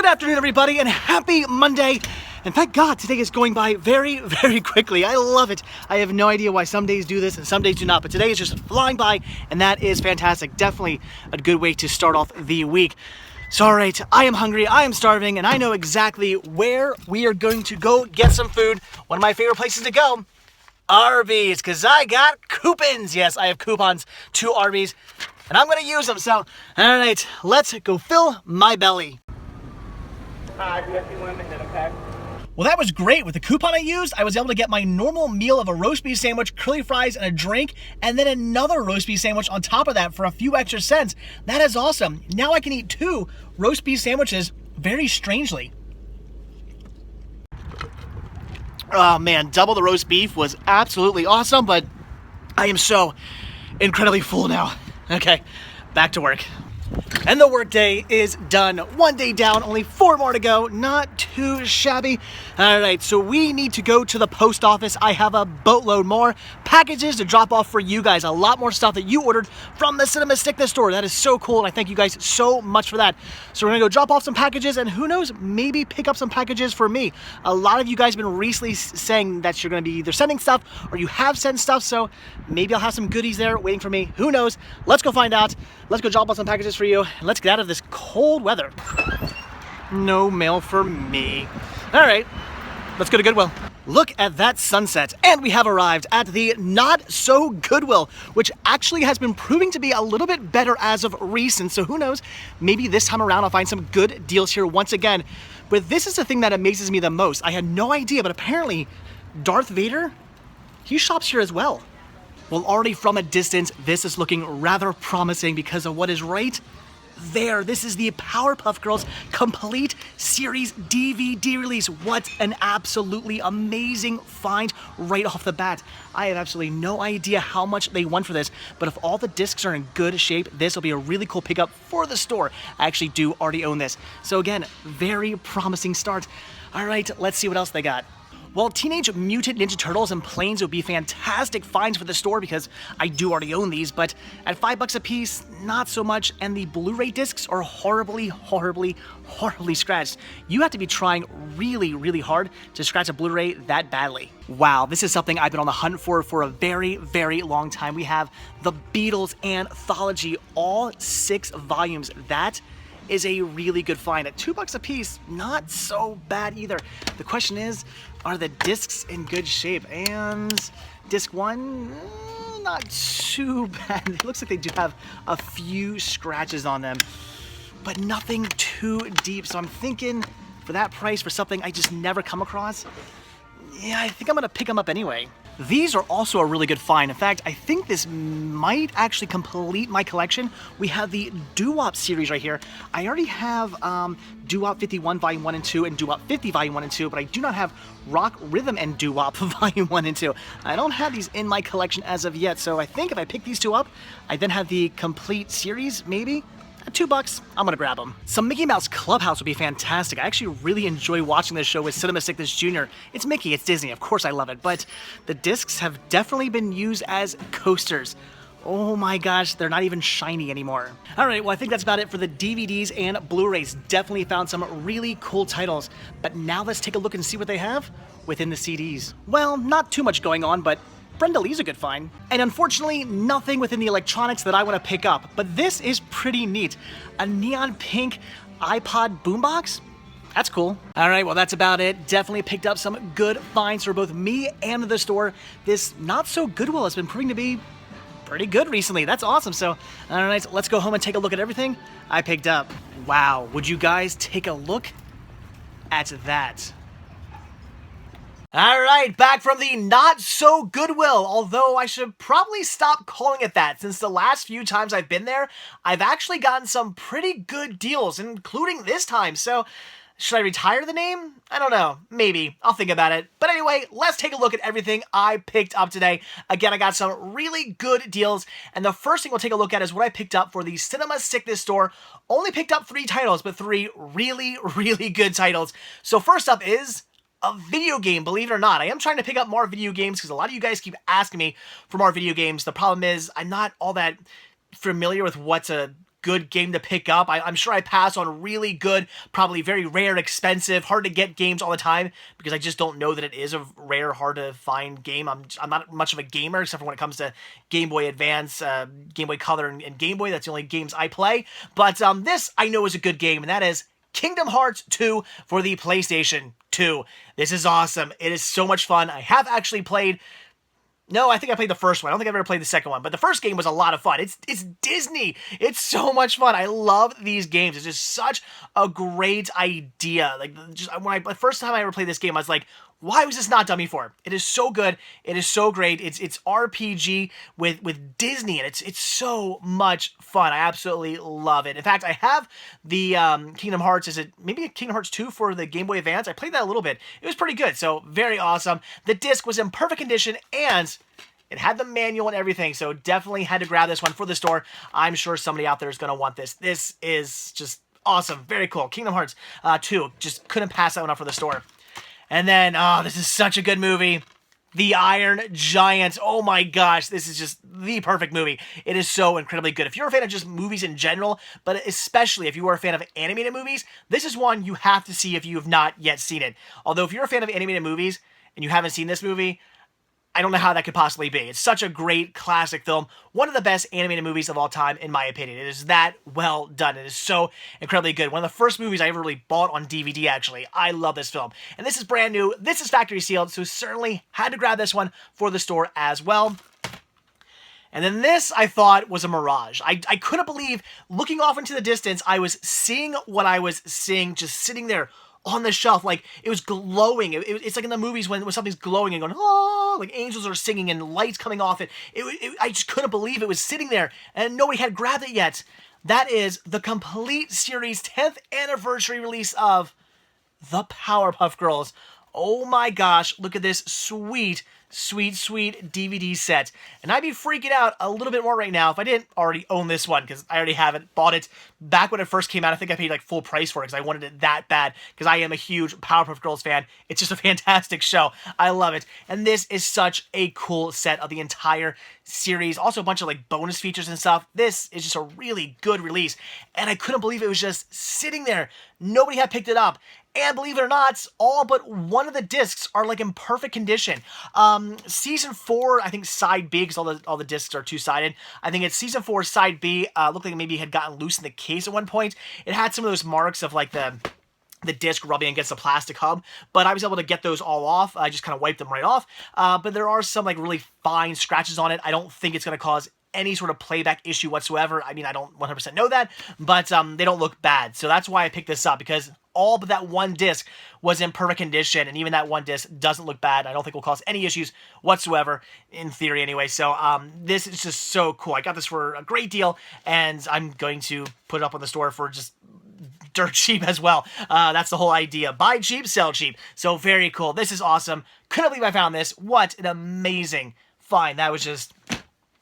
afternoon, everybody, and happy Monday. And thank God today is going by very, very quickly. I love it. I have no idea why some days do this and some days do not, but today is just flying by, and that is fantastic. Definitely a good way to start off the week. So, all right, I am hungry, I am starving, and I know exactly where we are going to go get some food. One of my favorite places to go, Arby's, because I got coupons. Yes, I have coupons to Arby's, and I'm going to use them. So, all right, let's go fill my belly. Hi, do you have 2 lemon and a pack? Well, that was great. With the coupon I used, I was able to get my normal meal of a roast beef sandwich, curly fries, and a drink, and then another roast beef sandwich on top of that for a few extra cents. That is awesome. Now I can eat 2 roast beef sandwiches very strangely. Oh man, double the roast beef was absolutely awesome, but I am so incredibly full now. Okay, back to work. And the workday is done. 1 day down, only 4 more to go. Not too shabby. All right, so we need to go to the post office. I have a boatload more packages to drop off for you guys. A lot more stuff that you ordered from the Cinema Sickness store. That is so cool, and I thank you guys so much for that. So we're gonna go drop off some packages, and who knows, maybe pick up some packages for me. A lot of you guys have been recently saying that you're gonna be either sending stuff or you have sent stuff, so maybe I'll have some goodies there waiting for me. Who knows? Let's go find out. Let's go drop off some packages for you, and let's get out of this cold weather. No mail for me. All right, let's go to Goodwill. Look at that sunset, and we have arrived at the Not So Goodwill, which actually has been proving to be a little bit better as of recent, so who knows, maybe this time around I'll find some good deals here once again. But this is the thing that amazes me the most. I had no idea, but apparently Darth Vader, he shops here as well. Well, already from a distance, this is looking rather promising because of what is right there. This is the Powerpuff Girls Complete Series DVD release. What an absolutely amazing find right off the bat. I have absolutely no idea how much they want for this, but if all the discs are in good shape, this will be a really cool pickup for the store. I actually do already own this. So again, very promising start. All right, let's see what else they got. Well, Teenage Mutant Ninja Turtles and Planes would be fantastic finds for the store because I do already own these, but at $5 a piece, not so much, and the Blu-ray discs are horribly scratched. You have to be trying really, really hard to scratch a Blu-ray that badly. Wow, this is something I've been on the hunt for a very, very long time. We have the Beatles Anthology, all 6 volumes. That is a really good find. At $2 a piece, not so bad either. The question is, are the discs in good shape? And disc 1, not too bad. It looks like they do have a few scratches on them, but nothing too deep. So I'm thinking for that price, for something I just never come across, yeah, I think I'm gonna pick them up anyway. These are also a really good find. In fact, I think this might actually complete my collection. We have the Doo-Wop series right here. I already have Doo-Wop 51 Volume 1 and 2 and Doo-Wop 50 Volume 1 and 2, but I do not have Rock, Rhythm, and Doo-Wop Volume 1 and 2. I don't have these in my collection as of yet, so I think if I pick these 2 up, I then have the complete series, maybe? At $2, I'm gonna grab them. Some Mickey Mouse Clubhouse would be fantastic. I actually really enjoy watching this show with Cinema Sickness Jr. It's Mickey, it's Disney, of course I love it, but the discs have definitely been used as coasters. Oh my gosh, they're not even shiny anymore. All right, well I think that's about it for the DVDs and Blu-rays. Definitely found some really cool titles, but now let's take a look and see what they have within the CDs. Well, not too much going on, but Brenda Lee's a good find. And unfortunately, nothing within the electronics that I want to pick up, but this is pretty neat. A neon pink iPod boombox? That's cool. All right, well that's about it. Definitely picked up some good finds for both me and the store. This Not So Goodwill has been proving to be pretty good recently. That's awesome. So, all right, let's go home and take a look at everything I picked up. Wow, would you guys take a look at that? All right, back from the Not So Goodwill, although I should probably stop calling it that since the last few times I've been there, I've actually gotten some pretty good deals, including this time, so should I retire the name? I don't know, maybe, I'll think about it. But anyway, let's take a look at everything I picked up today. Again, I got some really good deals, and the first thing we'll take a look at is what I picked up for the Cinema Sickness store. Only picked up 3 titles, but 3 really, really good titles. So first up is a video game, believe it or not. I am trying to pick up more video games because a lot of you guys keep asking me for more video games. The problem is I'm not all that familiar with what to good game to pick up. I'm sure I pass on really good, probably very rare, expensive, hard to get games all the time because I just don't know that it is a rare, hard to find game. I'm not much of a gamer except for when it comes to Game Boy Advance, Game Boy Color, and Game Boy. That's the only games I play. But this I know is a good game, and that is Kingdom Hearts 2 for the PlayStation 2. This is awesome. It is so much fun. I have actually played... No, I think I played the first one. I don't think I've ever played the second one. But the first game was a lot of fun. It's Disney. It's so much fun. I love these games. It's just such a great idea. Like, just when the first time I ever played this game, I was like, why was this not done before? It is so good. It is so great. It's RPG with Disney, and it's so much fun. I absolutely love it. In fact, I have the Kingdom Hearts. Is it maybe Kingdom Hearts 2 for the Game Boy Advance? I played that a little bit. It was pretty good. So very awesome. The disc was in perfect condition, and it had the manual and everything, so definitely had to grab this one for the store. I'm sure somebody out there is going to want this. This is just awesome. Very cool. Kingdom Hearts 2. Just couldn't pass that one up for the store. And then, oh, this is such a good movie. The Iron Giant. Oh my gosh, this is just the perfect movie. It is so incredibly good. If you're a fan of just movies in general, but especially if you are a fan of animated movies, this is one you have to see if you have not yet seen it. Although if you're a fan of animated movies and you haven't seen this movie, I don't know how that could possibly be. It's such a great classic film. One of the best animated movies of all time, in my opinion. It is that well done. It is so incredibly good. One of the first movies I ever really bought on DVD, actually. I love this film. And this is brand new. This is factory sealed, so certainly had to grab this one for the store as well. And then this, I thought, was a mirage. I couldn't believe, looking off into the distance, I was seeing what I was seeing just sitting there on the shelf, like it was glowing. It's like in the movies when something's glowing and going, oh, like angels are singing and lights coming off it. I just couldn't believe it was sitting there and nobody had grabbed it yet. That is the complete series 10th anniversary release of the Powerpuff Girls. Oh my gosh, look at this sweet DVD set. And I'd be freaking out a little bit more right now if I didn't already own this one, because I already have it, bought it back when it first came out. I think I paid like full price for it because I wanted it that bad, because I am a huge Powerpuff Girls fan. It's just a fantastic show. I love it. And this is such a cool set of the entire series. Also a bunch of like bonus features and stuff. This is just a really good release. And I couldn't believe it was just sitting there. Nobody had picked it up. And believe it or not, all but one of the discs are like in perfect condition. Season 4, I think side B, because all the discs are two-sided. I think it's season 4, side B. Looked like maybe it had gotten loose in the case at one point. It had some of those marks of like the disc rubbing against the plastic hub, but I was able to get those all off. I just kind of wiped them right off. But there are some like really fine scratches on it. I don't think it's going to cause any sort of playback issue whatsoever. I mean, I don't 100% know that, but they don't look bad. So that's why I picked this up, because all but that one disc was in perfect condition, and even that one disc doesn't look bad. I don't think will cause any issues whatsoever, in theory anyway. So this is just so cool. I got this for a great deal, and I'm going to put it up on the store for just dirt cheap as well. That's the whole idea. Buy cheap, sell cheap. So very cool. This is awesome. Couldn't believe I found this. What an amazing find. That was just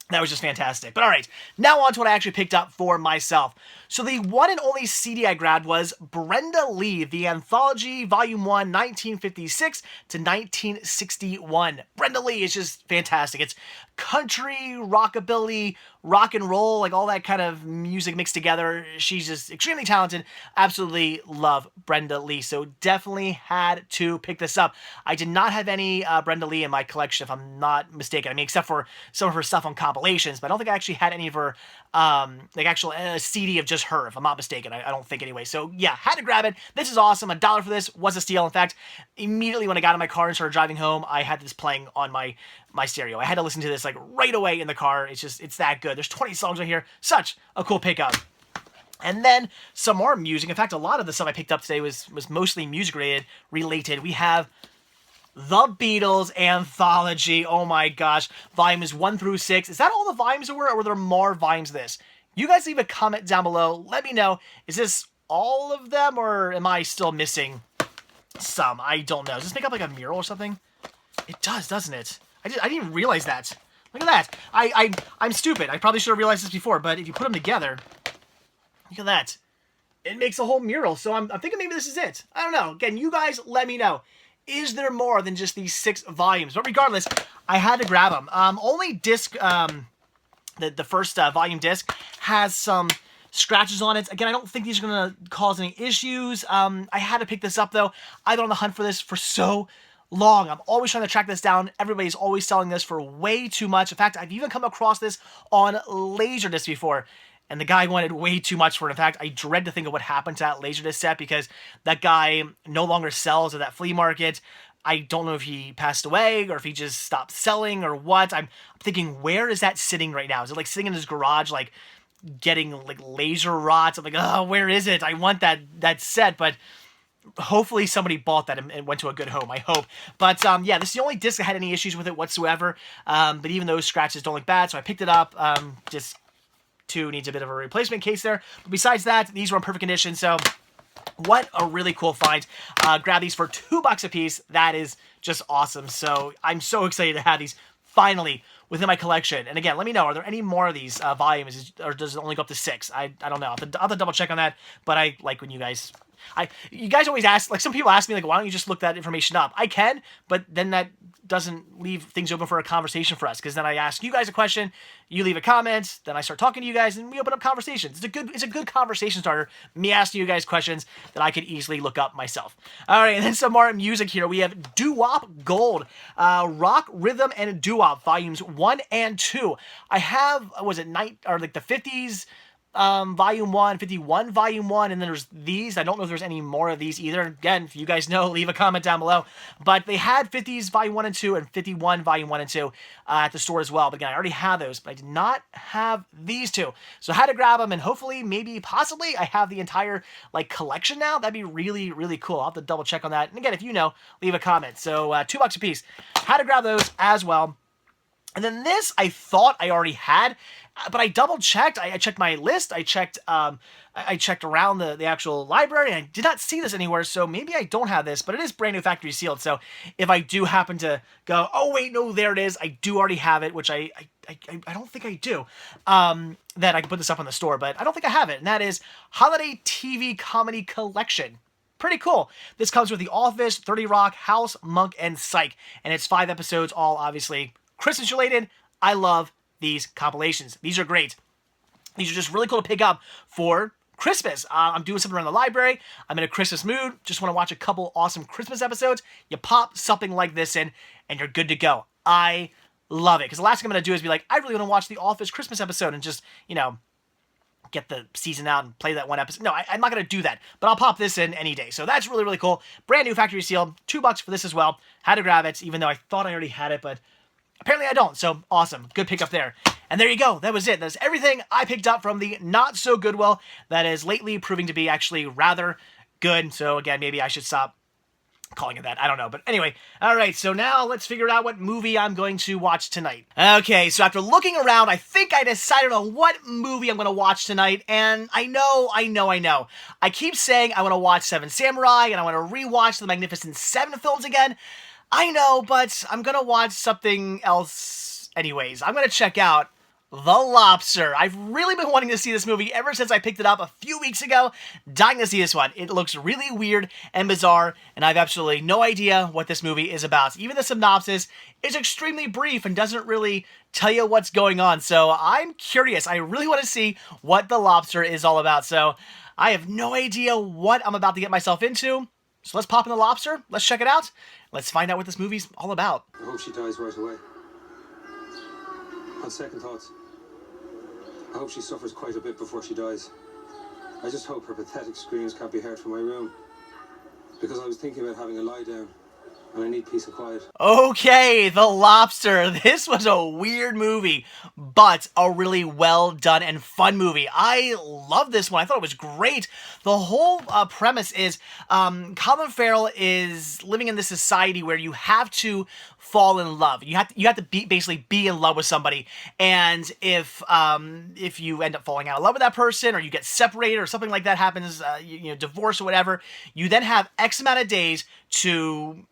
fantastic. But all right, now on to what I actually picked up for myself. So the one and only CD I grabbed was Brenda Lee, the Anthology Volume 1, 1956 to 1961. Brenda Lee is just fantastic. It's country, rockabilly, rock and roll, like all that kind of music mixed together. She's just extremely talented. Absolutely love Brenda Lee. So definitely had to pick this up. I did not have any Brenda Lee in my collection, if I'm not mistaken. I mean, except for some of her stuff on compilations, but I don't think I actually had any of her, like actual CD of just her, if I'm not mistaken. I don't think anyway. So yeah, had to grab it. This is awesome. $1 for this was a steal. In fact, immediately when I got in my car and started driving home, I had this playing on my stereo. I had to listen to this like right away in the car. It's that good. There's 20 songs right here. Such a cool pickup. And then some more music. In fact, a lot of the stuff I picked up today was mostly music related. We have The Beatles Anthology. Oh my gosh. Volumes 1 through 6. Is that all the volumes there were, or were there more volumes of this? You guys leave a comment down below. Let me know. Is this all of them, or am I still missing some? I don't know. Does this make up like a mural or something? It does, doesn't it? I didn't even realize that. Look at that. I'm stupid. I probably should have realized this before, but if you put them together, look at that. It makes a whole mural. So I'm thinking maybe this is it. I don't know. Again, you guys let me know. Is there more than just these 6 volumes? But regardless, I had to grab them. Only disc, the first volume disc has some scratches on it. Again, I don't think these are going to cause any issues. I had to pick this up, though. I've been on the hunt for this for so long. I'm always trying to track this down. Everybody's always selling this for way too much. In fact, I've even come across this on Laserdisc before, and the guy wanted way too much for it. In fact, I dread to think of what happened to that Laserdisc set because that guy no longer sells at that flea market. I don't know if he passed away or if he just stopped selling or what. I'm thinking, where is that sitting right now? Is it like sitting in his garage, like getting like laser rots? I'm like, oh, where is it? I want that set, but hopefully somebody bought that and went to a good home, I hope. But yeah, this is the only disc that had any issues with it whatsoever. But even those scratches don't look bad, so I picked it up. Just two needs a bit of a replacement case there. But besides that, these were in perfect condition, so what a really cool find. Grab these for $2 a piece. That is just awesome. So I'm so excited to have these finally within my collection. And again, let me know, are there any more of these volumes, or does it only go up to 6? I don't know. I'll have to double check on that, but I like when you guys always ask, like some people ask me, like, why don't you just look that information up? I can, but then that doesn't leave things open for a conversation for us, because then I ask you guys a question, you leave a comment, then I start talking to you guys, and we open up conversations. It's a good conversation starter, me asking you guys questions that I could easily look up myself. All right, and then some more music here. We have Doo-Wop Gold, Rock, Rhythm, and Doo-Wop, volumes 1 and 2. I have, was it the 50s, volume 1, 51 volume 1, and then there's these. I don't know if there's any more of these either. Again, if you guys know, leave a comment down below. But they had 50s volume 1 and 2 and 51 volume 1 and 2 at the store as well. But again, I already have those, but I did not have these two. So I had to grab them, and hopefully, maybe, possibly, I have the entire like collection now. That'd be really, really cool. I'll have to double check on that. And again, if you know, leave a comment. So $2 a piece. Had to grab those as well. And then this, I thought I already had, but I double checked. I checked my list. I checked around the actual library, and I did not see this anywhere. So maybe I don't have this, but it is brand new factory sealed. So if I do happen to go, oh wait, no, there it is. I do already have it, which I don't think I do. That I can put this up on the store, but I don't think I have it. And that is Holiday TV Comedy Collection. Pretty cool. This comes with The Office, 30 Rock, House, Monk, and Psych, and it's 5 episodes, all obviously Christmas related. I love these compilations. These are great. These are just really cool to pick up for Christmas. I'm doing something around the library. I'm in a Christmas mood. Just want to watch a couple awesome Christmas episodes. You pop something like this in, and you're good to go. I love it. Because the last thing I'm going to do is be like, I really want to watch The Office Christmas episode and just, you know, get the season out and play that one episode. No, I'm not going to do that, but I'll pop this in any day. So that's really, really cool. Brand new factory sealed. $2 for this as well. Had to grab it, even though I thought I already had it, but apparently I don't, so awesome. Good pickup there. And there you go. That was it. That's everything I picked up from the not-so-Goodwill that is lately proving to be actually rather good. So again, maybe I should stop calling it that. I don't know. But anyway, all right, so now let's figure out what movie I'm going to watch tonight. Okay, so after looking around, I think I decided on what movie I'm going to watch tonight, and I know. I keep saying I want to watch Seven Samurai, and I want to rewatch the Magnificent Seven films again. I know, but I'm going to watch something else anyways. I'm going to check out The Lobster. I've really been wanting to see this movie ever since I picked it up a few weeks ago. Dying to see this one. It looks really weird and bizarre, and I have absolutely no idea what this movie is about. Even the synopsis is extremely brief and doesn't really tell you what's going on, so I'm curious. I really want to see what The Lobster is all about, so I have no idea what I'm about to get myself into. So let's pop in The Lobster. Let's check it out. Let's find out what this movie's all about. I hope she dies right away. On second thoughts, I hope she suffers quite a bit before she dies. I just hope her pathetic screams can't be heard from my room. Because I was thinking about having a lie down, and I need peace and quiet. Okay, The Lobster. This was a weird movie, but a really well done and fun movie. I love this one. I thought it was great. The whole premise is Colin Farrell is living in this society where you have to fall in love. You have to basically be in love with somebody, and if you end up falling out of love with that person, or you get separated, or something like that happens, you know, divorce or whatever, you then have X amount of days to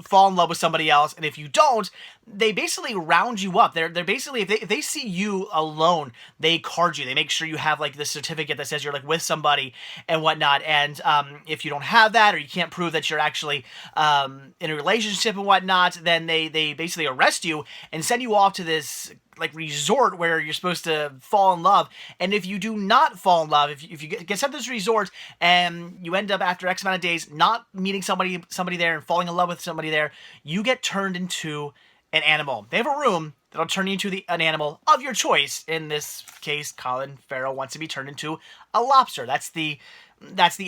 fall in love with somebody else, and if you don't, they basically round you up. They're basically, if they see you alone, they card you. They make sure you have like the certificate that says you're like with somebody and whatnot. And if you don't have that, or you can't prove that you're actually in a relationship and whatnot, then they basically arrest you and send you off to this like resort where you're supposed to fall in love. And if you do not fall in love, if you get sent to this resort and you end up after X amount of days not meeting somebody there and falling in love with somebody there, you get turned into an animal. They have a room that'll turn you into an animal of your choice. In this case, Colin Farrell wants to be turned into a lobster. That's the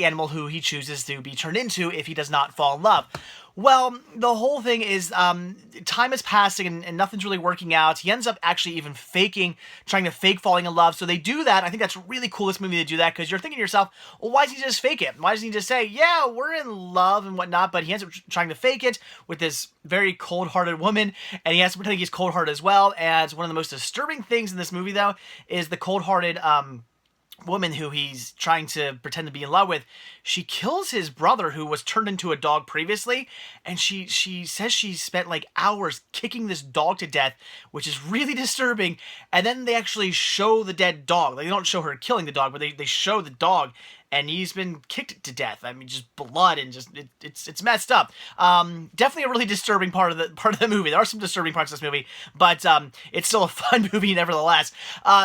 animal who he chooses to be turned into if he does not fall in love. Well, the whole thing is time is passing and nothing's really working out. He ends up actually even trying to fake falling in love. So they do that. I think that's really cool, this movie, to do that, because you're thinking to yourself, well, why doesn't he just fake it? Why doesn't he just say, yeah, we're in love and whatnot? But he ends up trying to fake it with this very cold-hearted woman, and he has to pretend he's cold-hearted as well. And one of the most disturbing things in this movie, though, is the cold-hearted woman who he's trying to pretend to be in love with. She kills his brother, who was turned into a dog previously, and she says she spent like hours kicking this dog to death, which is really disturbing. And then they actually show the dead dog. Like, they don't show her killing the dog, but they show the dog, and he's been kicked to death. I mean, just blood and just it's messed up. Definitely a really disturbing part of the movie. There are some disturbing parts of this movie, but it's still a fun movie nevertheless.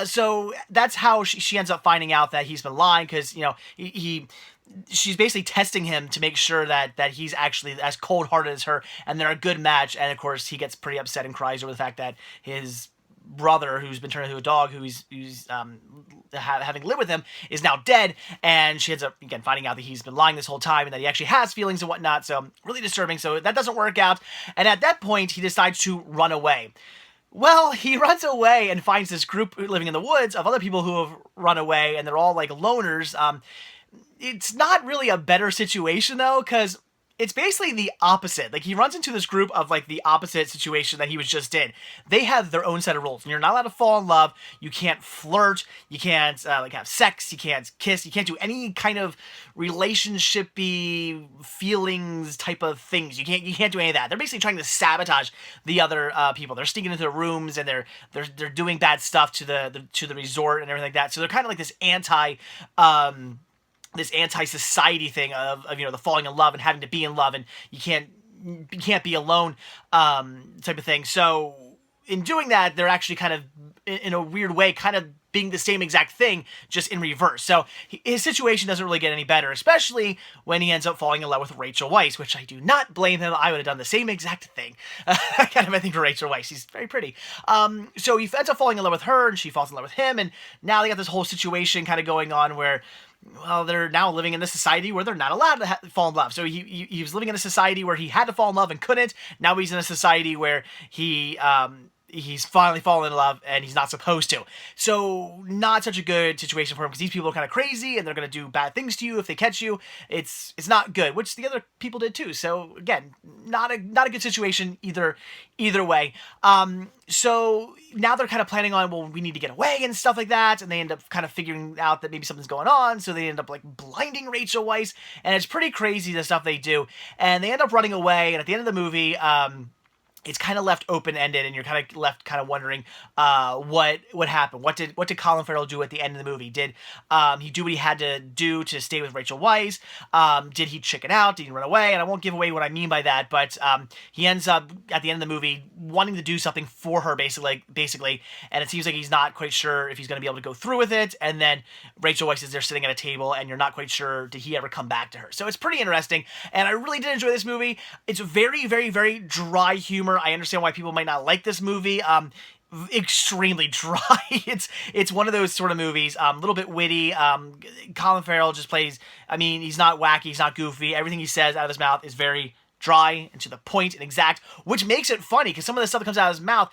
So that's how she ends up finding out that he's been lying, because she's basically testing him to make sure that he's actually as cold-hearted as her, and they're a good match. And of course, he gets pretty upset and cries over the fact that his brother, who's been turned into a dog, who's having lived with him, is now dead. And she ends up again finding out that he's been lying this whole time and that he actually has feelings and whatnot. So really disturbing. So that doesn't work out, and at that point he decides to run away. Well, he runs away and finds this group living in the woods of other people who have run away, and they're all like loners. It's not really a better situation though, because it's basically the opposite. Like, he runs into this group of like the opposite situation that he was just in. They have their own set of rules, and you're not allowed to fall in love. You can't flirt. You can't like have sex. You can't kiss. You can't do any kind of relationship-y feelings type of things. You can't do any of that. They're basically trying to sabotage the other people. They're sneaking into their rooms, and they're doing bad stuff to the resort and everything like that. So they're kind of like this anti-society thing of the falling in love and having to be in love, and you can't be alone type of thing. So in doing that, they're actually kind of, in a weird way, kind of being the same exact thing, just in reverse. So his situation doesn't really get any better, especially when he ends up falling in love with Rachel Weisz, which I do not blame him. I would have done the same exact thing. I think for Rachel Weisz, she's very pretty. So he ends up falling in love with her, and she falls in love with him, and now they got this whole situation kind of going on where, well, they're now living in this society where they're not allowed to fall in love. So he was living in a society where he had to fall in love and couldn't. Now he's in a society where he's finally fallen in love and he's not supposed to. So not such a good situation for him, because these people are kind of crazy and they're going to do bad things to you if they catch you. It's not good, which the other people did too. So again, not a good situation either way. So now they're kind of planning on, well, we need to get away and stuff like that, and they end up kind of figuring out that maybe something's going on, so they end up like blinding Rachel Weisz, and it's pretty crazy the stuff they do, and they end up running away. And at the end of the movie, it's kind of left open-ended, and you're kind of left kind of wondering what happened. What did Colin Farrell do at the end of the movie? Did he do what he had to do to stay with Rachel Weisz? Did he chicken out? Did he run away? And I won't give away what I mean by that, but he ends up at the end of the movie wanting to do something for her, basically, and it seems like he's not quite sure if he's going to be able to go through with it. And then Rachel Weisz is there sitting at a table, and you're not quite sure, did he ever come back to her? So it's pretty interesting, and I really did enjoy this movie. It's very, very, very dry humor. I understand why people might not like this movie. Extremely dry. It's one of those sort of movies, a little bit witty. Colin Farrell just plays, he's not wacky, he's not goofy. Everything he says out of his mouth is very dry and to the point and exact, which makes it funny, because some of the stuff that comes out of his mouth,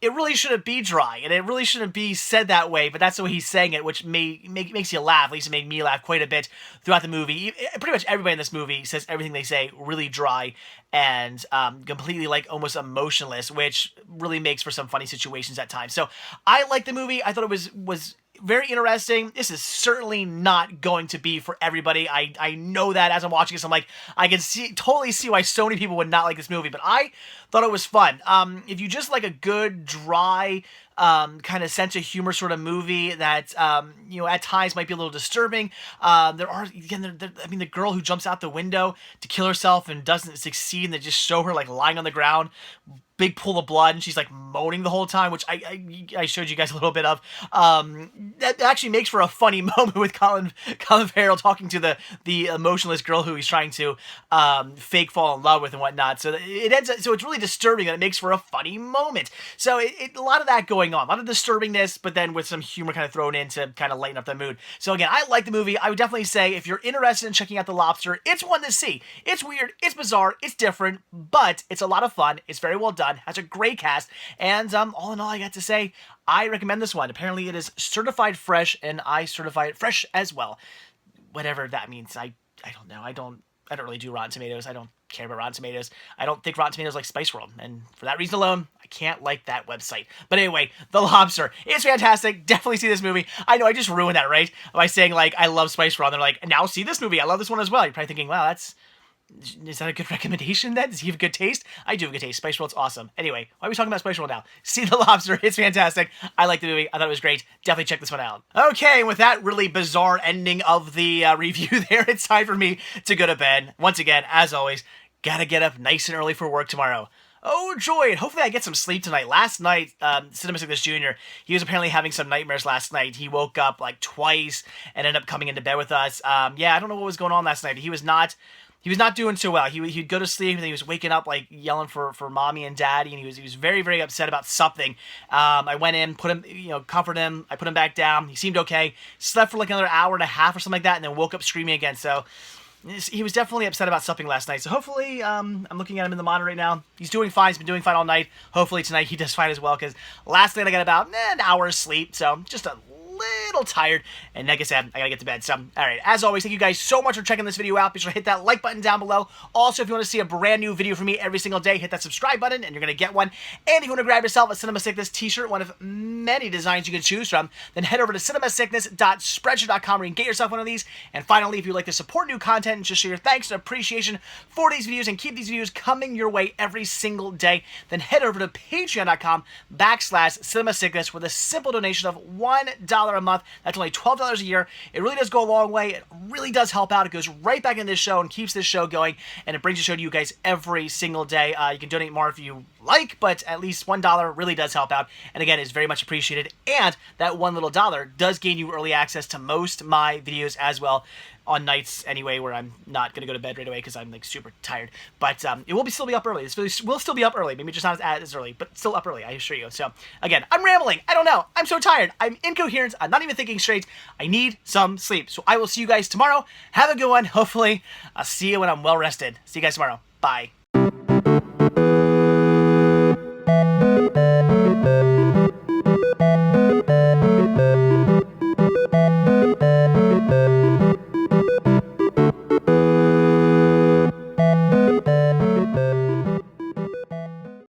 it really shouldn't be dry, and it really shouldn't be said that way, but that's the way he's saying it, which makes you laugh. At least it made me laugh quite a bit throughout the movie. Pretty much everybody in this movie says everything they say really dry and completely like almost emotionless, which really makes for some funny situations at times. So I liked the movie. I thought it was very interesting. This is certainly not going to be for everybody. I know that as I'm watching this. I'm like, I can totally see why so many people would not like this movie, but I thought it was fun. If you just like a good, dry, kind of sense of humor sort of movie that, at times might be a little disturbing. There are, again, the girl who jumps out the window to kill herself and doesn't succeed, and they just show her like lying on the ground, big pool of blood, and she's like moaning the whole time, which I showed you guys a little bit of. That actually makes for a funny moment with Colin Farrell talking to the emotionless girl who he's trying to fake fall in love with and whatnot. So it's really disturbing, and it makes for a funny moment. So a lot of that going on, a lot of disturbingness, but then with some humor kind of thrown in to kind of lighten up the mood. So again, I like the movie. I would definitely say if you're interested in checking out The Lobster, it's one to see. It's weird, it's bizarre, it's different, but it's a lot of fun. It's very well done, has a great cast, and all in all, I got to say, I recommend this one. Apparently it is certified fresh, and I certify it fresh as well. Whatever that means, I don't know. I don't really do Rotten Tomatoes. I don't care about Rotten Tomatoes. I don't think Rotten Tomatoes like Spice World, and for that reason alone, I can't like that website. But anyway, The Lobster is fantastic. Definitely see this movie. I know I just ruined that, right? By saying like I love Spice World. They're like, now see this movie. I love this one as well. You're probably thinking, wow, is that a good recommendation then? Does he have good taste? I do have good taste. Spice World's awesome. Anyway, why are we talking about Spice World now? See The Lobster. It's fantastic. I like the movie. I thought it was great. Definitely check this one out. Okay, and with that really bizarre ending of the review there, it's time for me to go to bed. Once again, as always, gotta get up nice and early for work tomorrow. Oh, joy, and hopefully I get some sleep tonight. Last night, Cinema Sickness Jr., he was apparently having some nightmares last night. He woke up like twice and ended up coming into bed with us. I don't know what was going on last night. He was not doing so well. He'd go to sleep and then he was waking up like yelling for mommy and daddy, and he was very, very upset about something. I went in, put him, comforted him. I put him back down. He seemed okay. Slept for like another hour and a half or something like that, and then woke up screaming again. So he was definitely upset about something last night. So hopefully, I'm looking at him in the monitor right now. He's doing fine. He's been doing fine all night. Hopefully tonight he does fine as well, because last night I got about an hour's sleep. So just a little tired, and like I said, I gotta get to bed. So, alright, as always, thank you guys so much for checking this video out. Be sure to hit that like button down below. Also, if you want to see a brand new video from me every single day, hit that subscribe button, and you're gonna get one. And if you want to grab yourself a Cinema Sickness t-shirt, one of many designs you can choose from, then head over to cinemasickness.spreadshirt.com where you can get yourself one of these. And finally, if you'd like to support new content and just show your thanks and appreciation for these videos and keep these videos coming your way every single day, then head over to patreon.com/cinemasickness with a simple donation of $1 a month. That's only $12 a year. It really does go a long way. It really does help out. It goes right back in this show and keeps this show going, and it brings the show to you guys every single day. You can donate more if you like, but at least $1 really does help out, and again, is very much appreciated. And that one little dollar does gain you early access to most of my videos as well, on nights anyway where I'm not gonna go to bed right away because I'm like super tired. But it will still be up early. This video will still be up early. Maybe just not as early, but still up early, I assure you. So again, I'm rambling. I don't know. I'm so tired. I'm incoherent. I'm not even thinking straight. I need some sleep. So I will see you guys tomorrow. Have a good one. Hopefully, I'll see you when I'm well rested. See you guys tomorrow. Bye.